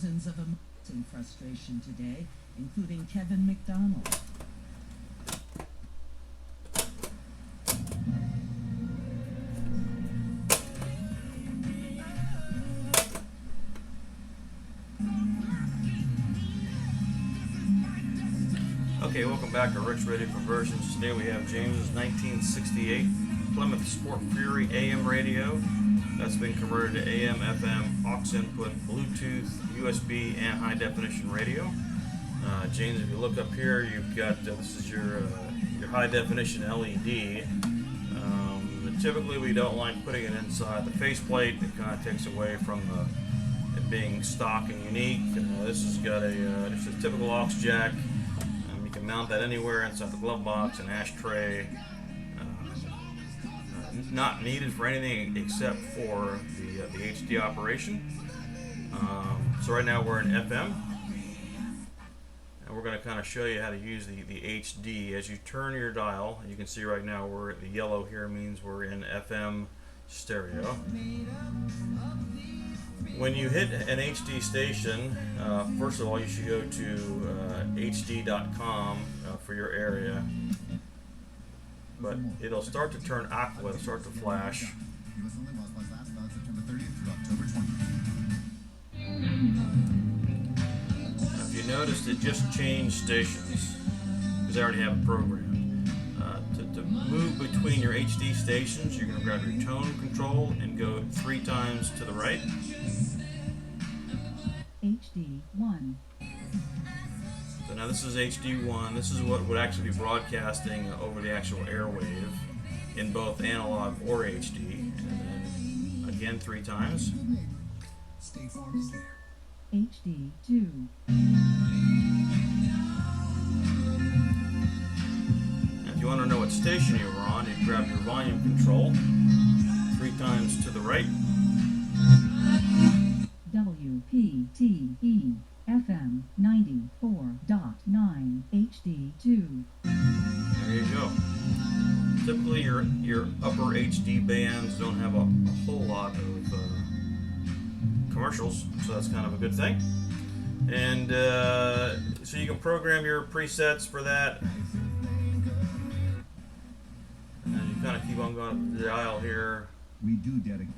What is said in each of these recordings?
Of emotion frustration today, including Kevin McDonald. Okay, welcome back to Rick's Radio Conversions. Today we have James's 1968 Plymouth Sport Fury AM radio. That's been converted to AM, FM, aux input, Bluetooth, USB, and high definition radio. James, if you look up here, you've got this is your high definition LED. Typically, we don't like putting it inside the faceplate. It kind of takes away from it being stock and unique. This has got just a typical aux jack. You can mount that anywhere inside the glove box, an ashtray. Not needed for anything except for the HD operation. So right now we're in FM, and we're going to kind of show you how to use the HD. As you turn your dial, you can see right now the yellow here means we're in FM stereo. When you hit an HD station, first of all you should go to hd.com for your area. But it'll start to turn aqua, it'll start to flash. If you noticed, it just changed stations because I already have a program. To move between your HD stations, you're going to grab your tone control and go 3 times to the right. HD1. So now this is HD1. This is what would actually be broadcasting over the actual airwave in both analog or HD. And then again 3 times. HD2. And if you want to know what station you were on, you grab your volume control 3 times to the right. WPTE. FM 94.9 HD2. There you go. Typically your upper HD bands don't have a whole lot of commercials, so that's kind of a good thing. And so you can program your presets for that. And then you kind of keep on going up the dial here. We do dedicate.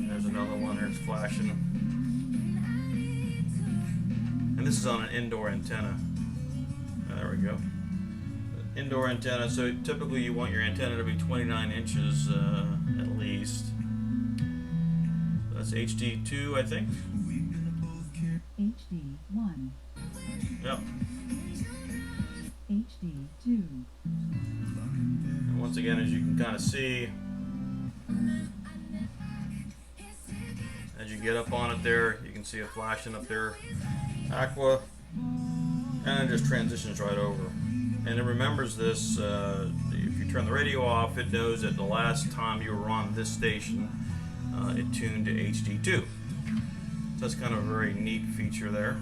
There's another one there, it's flashing. And this is on an indoor antenna. There we go. Indoor antenna. So typically you want your antenna to be 29 inches at least. That's HD2, I think. HD1. Yep. HD2. And once again, as you can kind of see, as you get up on it there, you can see it flashing up there. Aqua, and it just transitions right over, and it remembers this. If you turn the radio off, it knows that the last time you were on this station, it tuned to HD2. So that's kind of a very neat feature there.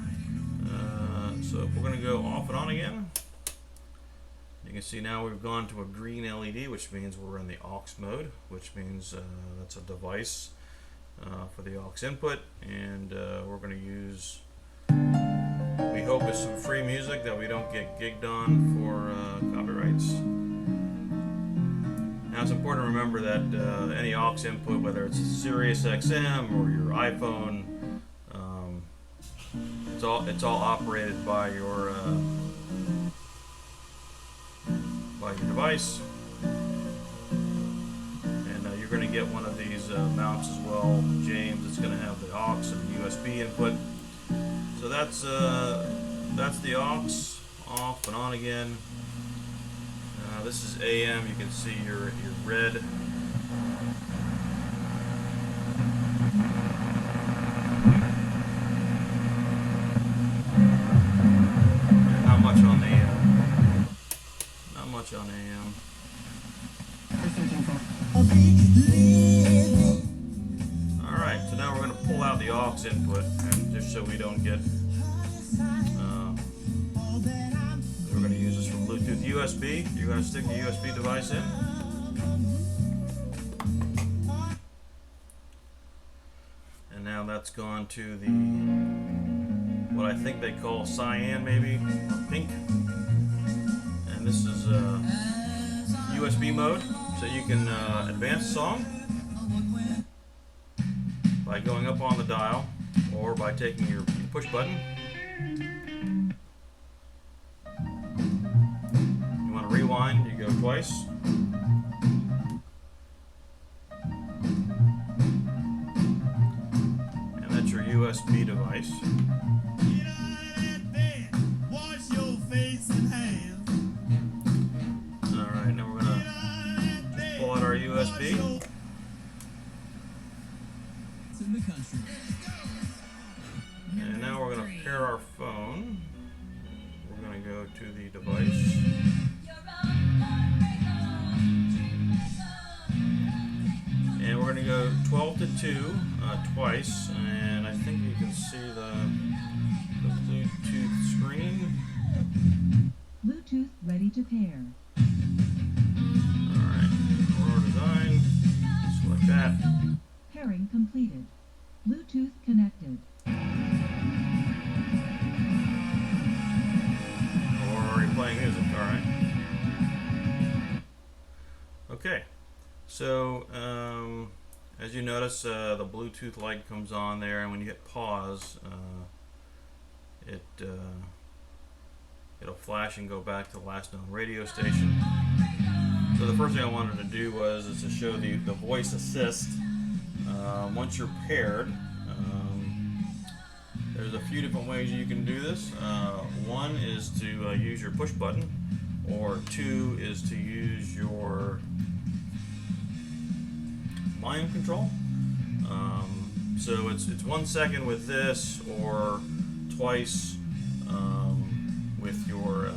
So if we're going to go off and on again, you can see now we've gone to a green LED, which means we're in the aux mode, which means that's a device for the aux input, and we're going to use, we hope, it's some free music that we don't get gigged on for copyrights. Now it's important to remember that any aux input, whether it's SiriusXM or your iPhone, it's all operated by your device. And you're going to get one of these mounts as well, James. It's going to have the aux and the USB input. So that's the aux, off and on again. This is AM. You can see your red. Not much on the not much on AM. All right, so now we're going to pull out the aux input, and just so we don't get. We're going to use this from Bluetooth USB. You're going to stick the USB device in. And now that's gone to the, what I think they call cyan, maybe, or pink. And this is USB mode, so you can advance the song by going up on the dial or by taking your push button. You want to rewind, you go twice. And that's your USB device. Alright, now we're going to just pull out our USB. In the country. And now we're going to pair our phone. We're going to go to the device. And we're going to go 12 to 2 twice. And I think you can see the Bluetooth screen. Bluetooth ready to pair. Alright, Aurora Design. Select that. Pairing completed. Bluetooth connected. We're already playing music, alright. Okay, so as you notice, the Bluetooth light comes on there, and when you hit pause, it'll flash and go back to the last known radio station. So the first thing I wanted to do was to show the voice assist. Once you're paired, there's a few different ways you can do this. One is to use your push button, or two is to use your volume control. So it's 1 second with this, or twice with your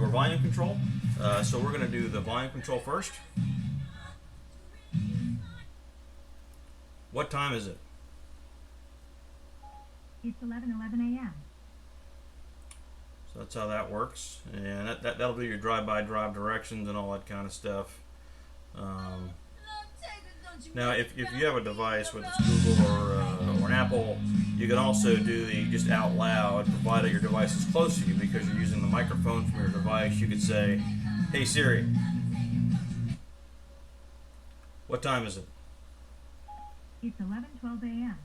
volume control. So we're going to do the volume control first. What time is it? It's 11:11 a.m. So that's how that works, and that'll be your drive-by-drive directions and all that kind of stuff. Now, if you have a device, whether it's Google or Apple, you can also do the just out loud, provided your device is close to you, because you're using the microphone from your device. You could say, "Hey Siri, what time is it?" It's 11:12 a.m.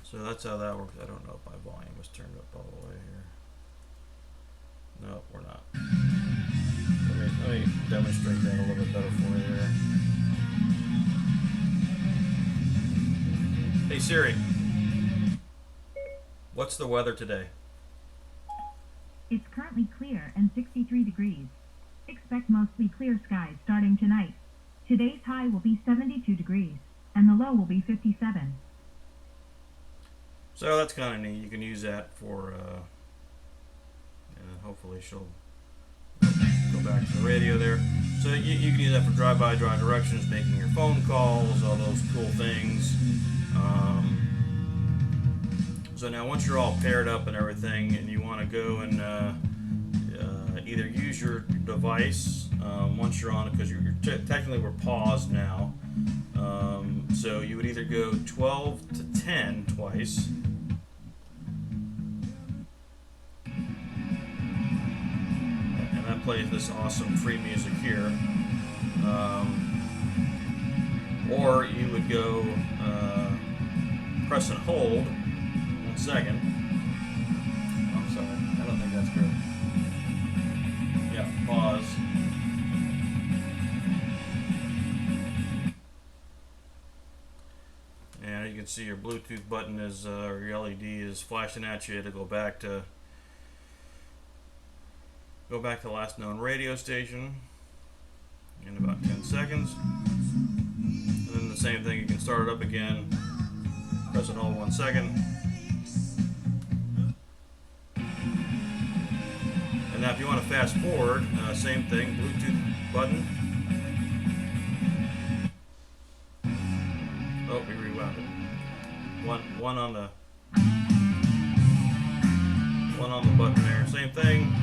So that's how that works. I don't know if my volume was turned up all the way here. No, we're not. Let me demonstrate that a little bit better for you here. Hey Siri, what's the weather today? It's currently clear and 63 degrees. Expect mostly clear skies starting tonight. Today's high will be 72 degrees, and the low will be 57. So that's kind of neat. You can use that for, and hopefully she'll go back to the radio there. So you can use that for drive-by-drive directions, making your phone calls, all those cool things. So now once you're all paired up and everything, and you want to go and either use your device once you're on it, because technically we're paused now. So you would either go 12 to 10 twice. And that plays this awesome free music here. Or you would go press and hold 1 second. I'm sorry, I don't think that's good. Yeah, pause. And you can see your Bluetooth button is, or your LED is flashing at you to go back to last known radio station in about 10 seconds. And then the same thing, you can start it up again, press and hold 1 second. And now if you want to fast forward, same thing, Bluetooth button. Oh, we rewound it. One on the button there. Same thing.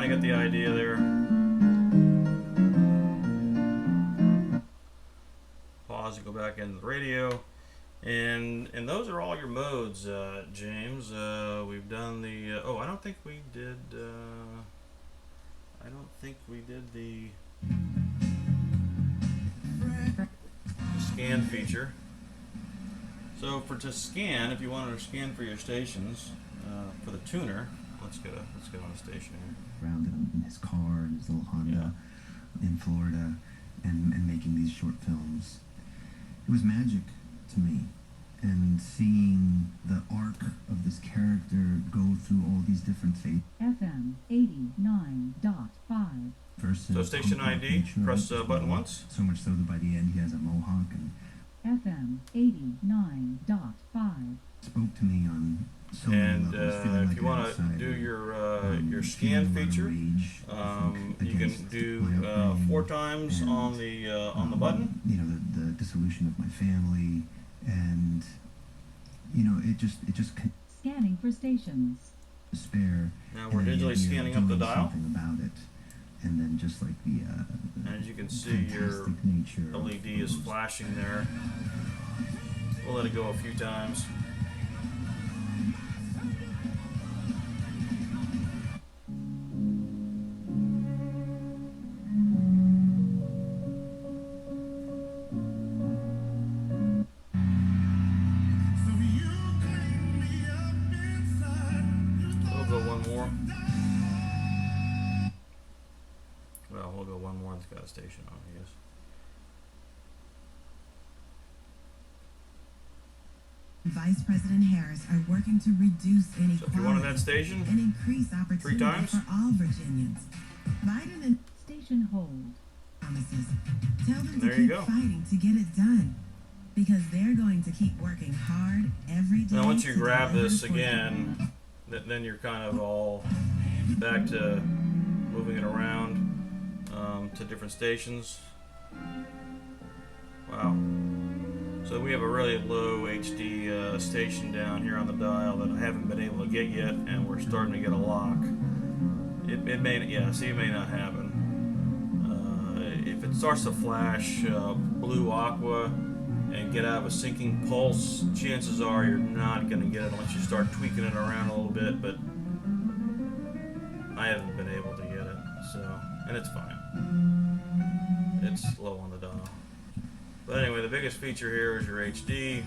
kind of get the idea there. Pause to go back into the radio. And those are all your modes, James. We've done the oh, I don't think we did the scan feature. So to scan, if you wanted to scan for your stations, for the tuner, let's get on a station here. Around in his car, in his little Honda, in Florida, and making these short films. It was magic to me, and seeing the arc of this character go through all these different phases. FM 89.5. First, So station ID, press button once. So much so that by the end he has a mohawk, and FM 89.5. spoke to me on so many And levels, feeling if like you an want to outsider. do your scan feeling a lot of feature, rage, I think, you can against do my upbringing 4 times and, on the button. You know, the dissolution of my family, and you know, it just Scanning for stations. despair. Now we're and the digitally idea of scanning up the doing dial. something about it, and then just like the As you can see, your fantastic nature of LED is those. flashing there. We'll let it go a few times. We'll go one more. Well, we'll go one more. It's got a station on, I guess. Vice President Harris are working to reduce So if you wanted inequality that station, and increase opportunity times? for all Virginians. Biden and Station hold. promises. Tell them There to you keep go. fighting to get it done. Because they're going to keep working hard every day. now once you to grab deliver this for you. again, then you're kind of all back to moving it around to different stations. Wow. So we have a really low HD station down here on the dial that I haven't been able to get yet, and we're starting to get a lock. It may, yeah, see, it may not happen. If it starts to flash blue aqua and get out of a sinking pulse, chances are you're not going to get it unless you start tweaking it around a little bit, but I haven't been able to get it, so, and it's fine. It's low on the dial. But anyway, the biggest feature here is your HD,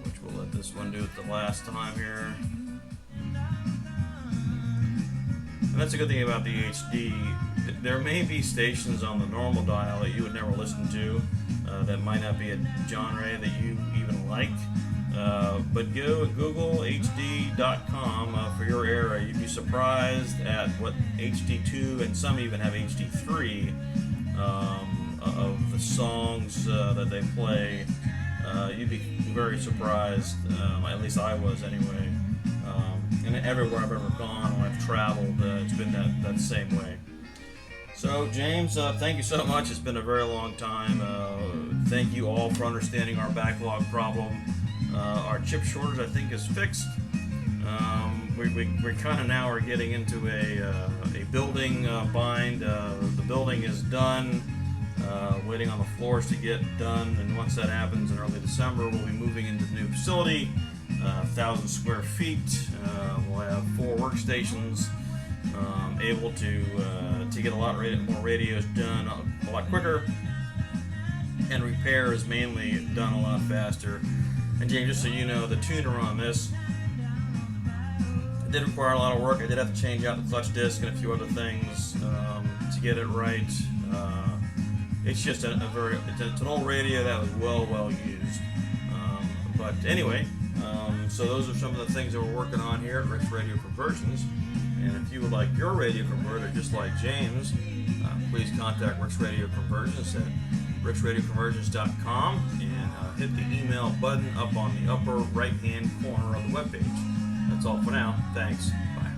which we'll let this one do it the last time here. And that's a good thing about the HD. There may be stations on the normal dial that you would never listen to, that might not be a genre that you even like. But go and Google HD.com for your era. You'd be surprised at what HD2 and some even have HD3 of the songs that they play. You'd be very surprised. At least I was anyway. And everywhere I've ever gone when I've traveled, it's been that same way. So James, thank you so much. It's been a very long time. Thank you all for understanding our backlog problem. Our chip shortage, I think, is fixed. We kind of now are getting into a building bind. The building is done. Waiting on the floors to get done, and once that happens in early December, we'll be moving into the new facility, 1,000 square feet. We'll have 4 workstations, able to get a lot more radios done a lot quicker, and repair is mainly done a lot faster. And James, just so you know, the tuner on this did require a lot of work. I did have to change out the clutch disc and a few other things to get it right. It's just it's an old radio that was well used. But anyway, so those are some of the things that we're working on here at Rick's Radio Conversions. And if you would like your radio converter just like James, please contact Rick's Radio Conversions at ricksradioconversions.com and hit the email button up on the upper right hand corner of the webpage. That's all for now. Thanks. Bye.